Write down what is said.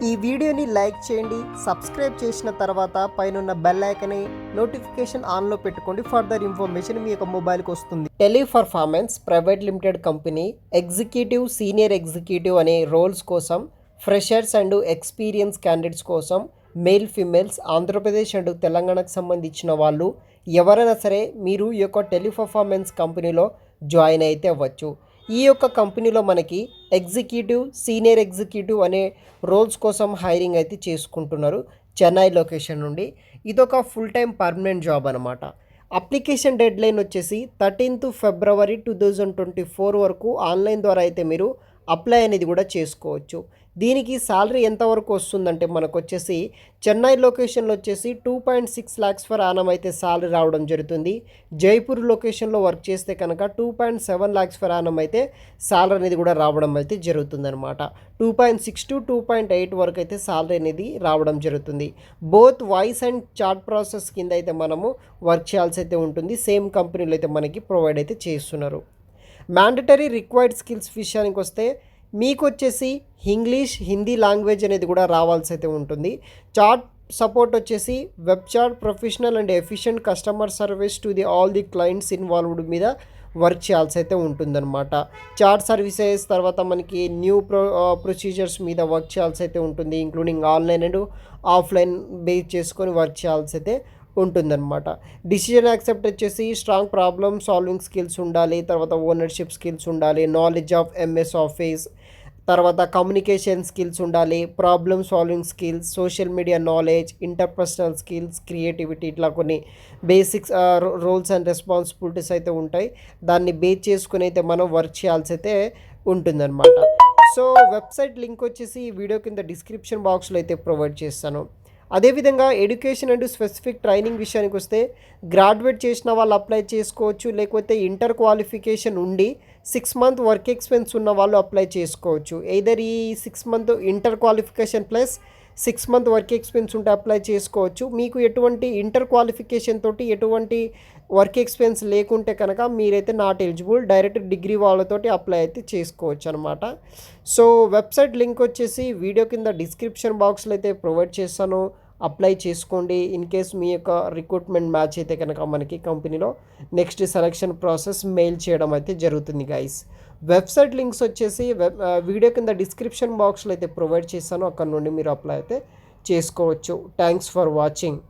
ఈ వీడియోని లైక్ చేయండి, సబ్స్క్రైబ్ చేసిన తర్వాత పైనున్న బెల్ ఐకాన్ని నోటిఫికేషన్ ఆన్లో పెట్టుకోండి. ఫర్దర్ ఇన్ఫర్మేషన్ మీ యొక్క మొబైల్కి వస్తుంది. Teleperformance private limited company executive, senior executive అనే రోల్స్ కోసం ఫ్రెషర్స్ అండ్ ఎక్స్పీరియన్స్ క్యాండిడేట్స్ కోసం మేల్ ఫీమేల్స్ ఆంధ్రప్రదేశ్ అండ్ తెలంగాణకు సంబంధించిన వాళ్ళు ఎవరైనా సరే మీరు ఈ యొక్క టెలిపర్ఫార్మెన్స్ కంపెనీలో జాయిన్ అయితే అవ్వచ్చు. ఈ యొక్క కంపెనీలో మనకి ఎగ్జిక్యూటివ్, సీనియర్ ఎగ్జిక్యూటివ్ అనే రోల్స్ కోసం హైరింగ్ అయితే చేసుకుంటున్నారు చెన్నై లొకేషన్ నుండి. ఇదొక ఫుల్ టైం పర్మనెంట్ జాబ్ అనమాట. అప్లికేషన్ డెడ్ లైన్ వచ్చేసి 13th February 2024 వరకు ఆన్లైన్ ద్వారా అయితే మీరు అప్లై అనేది కూడా చేసుకోవచ్చు. దీనికి శాలరీ ఎంతవరకు వస్తుందంటే మనకు వచ్చేసి చెన్నై లొకేషన్లో వచ్చేసి 2.6 lakhs ఫర్ ఆనం అయితే శాలరీ రావడం జరుగుతుంది. జైపూర్ లొకేషన్లో వర్క్ చేస్తే కనుక 2.7 lakhs ఫర్ ఆనం అయితే శాలరీ అనేది కూడా రావడం అయితే జరుగుతుందన్నమాట. 2.6 to 2.8 వరకు అయితే శాలరీ అనేది రావడం జరుగుతుంది. Both voice and chat process కింద అయితే మనము వర్క్ చేయాల్సి అయితే ఉంటుంది. సేమ్ కంపెనీలో అయితే మనకి ప్రొవైడ్ అయితే చేస్తున్నారు. మ్యాండటరీ రిక్వైర్డ్ స్కిల్స్ విషయానికి వస్తే మీకు వచ్చేసి ఇంగ్లీష్, హిందీ లాంగ్వేజ్ అనేది కూడా రావాల్సి అయితే ఉంటుంది. చాట్ సపోర్ట్ వచ్చేసి web chat, professional and efficient customer service to the all the clients involved మీద వర్క్ చేయాల్సి అయితే ఉంటుందన్నమాట. చాట్ సర్వీసెస్ తర్వాత మనకి న్యూ ప్రొసీజర్స్ మీద వర్క్ చేయాల్సి అయితే ఉంటుంది. Including online and offline base చేసుకొని వర్క్ చేయాల్సి అయితే ఉంటుందన్నమాట. డిసిజన్ యాక్సెప్ట్ వచ్చేసి స్ట్రాంగ్ ప్రాబ్లమ్ సాల్వింగ్ స్కిల్స్ ఉండాలి, తర్వాత ఓనర్షిప్ స్కిల్స్ ఉండాలి, నాలెడ్జ్ ఆఫ్ ఎంఎస్ ఆఫీస్, తర్వాత కమ్యూనికేషన్ స్కిల్స్ ఉండాలి, problem solving skills, social media knowledge, interpersonal skills, creativity, ఇట్లా కొన్ని బేసిక్స్ రోల్స్ అండ్ రెస్పాన్సిబిలిటీస్ అయితే ఉంటాయి. దాన్ని బేస్ చేసుకుని అయితే మనం వర్క్ చేయాల్సి అయితే ఉంటుందన్నమాట. సో వెబ్సైట్ లింక్ వచ్చేసి ఈ వీడియో కింద డిస్క్రిప్షన్ బాక్స్లో అయితే ప్రొవైడ్ చేస్తాను. అదేవిధంగా ఎడ్యుకేషన్ అండ్ స్పెసిఫిక్ ట్రైనింగ్ విషయానికి వస్తే గ్రాడ్యుయేట్ చేసిన వాళ్ళు అప్లై చేసుకోవచ్చు, లేకపోతే ఇంటర్ క్వాలిఫికేషన్ ఉండి 6 month వర్క్ ఎక్స్పీరియన్స్ ఉన్న వాళ్ళు అప్లై చేసుకోవచ్చు. ఎయిదర్ ఈ 6 month inter qualification plus 6 month work experience ఉంటే అప్లై చేసుకోవచ్చు. మీకు ఎటువంటి ఇంటర్ క్వాలిఫికేషన్ తోటి ఎటువంటి వర్క్ ఎక్స్పీరియన్స్ లేకుంటే కనుక మీరైతే నాట్ ఎలిజిబుల్, డైరెక్ట్ డిగ్రీ వాళ్ళతోటి అప్లై అయితే చేసుకోవచ్చు అనమాట. సో వెబ్సైట్ లింక్ వచ్చేసి వీడియో కింద డిస్క్రిప్షన్ బాక్స్లో అయితే ప్రొవైడ్ చేస్తాను. అప్లై చేసుకోండి. ఇన్ కేస్ మీ యొక్క రిక్రూట్మెంట్ మ్యాచ్ అయితే కనుక మనకి కంపెనీలో నెక్స్ట్ సెలక్షన్ ప్రాసెస్ మెయిల్ చేయడం అయితే జరుగుతుంది గైస్. వెబ్సైట్ లింక్స్ వచ్చేసి వీడియో కింద డిస్క్రిప్షన్ బాక్స్లో అయితే ప్రొవైడ్ చేస్తాను. అక్కడ నుండి మీరు అప్లై అయితే చేసుకోవచ్చు. Thanks for watching.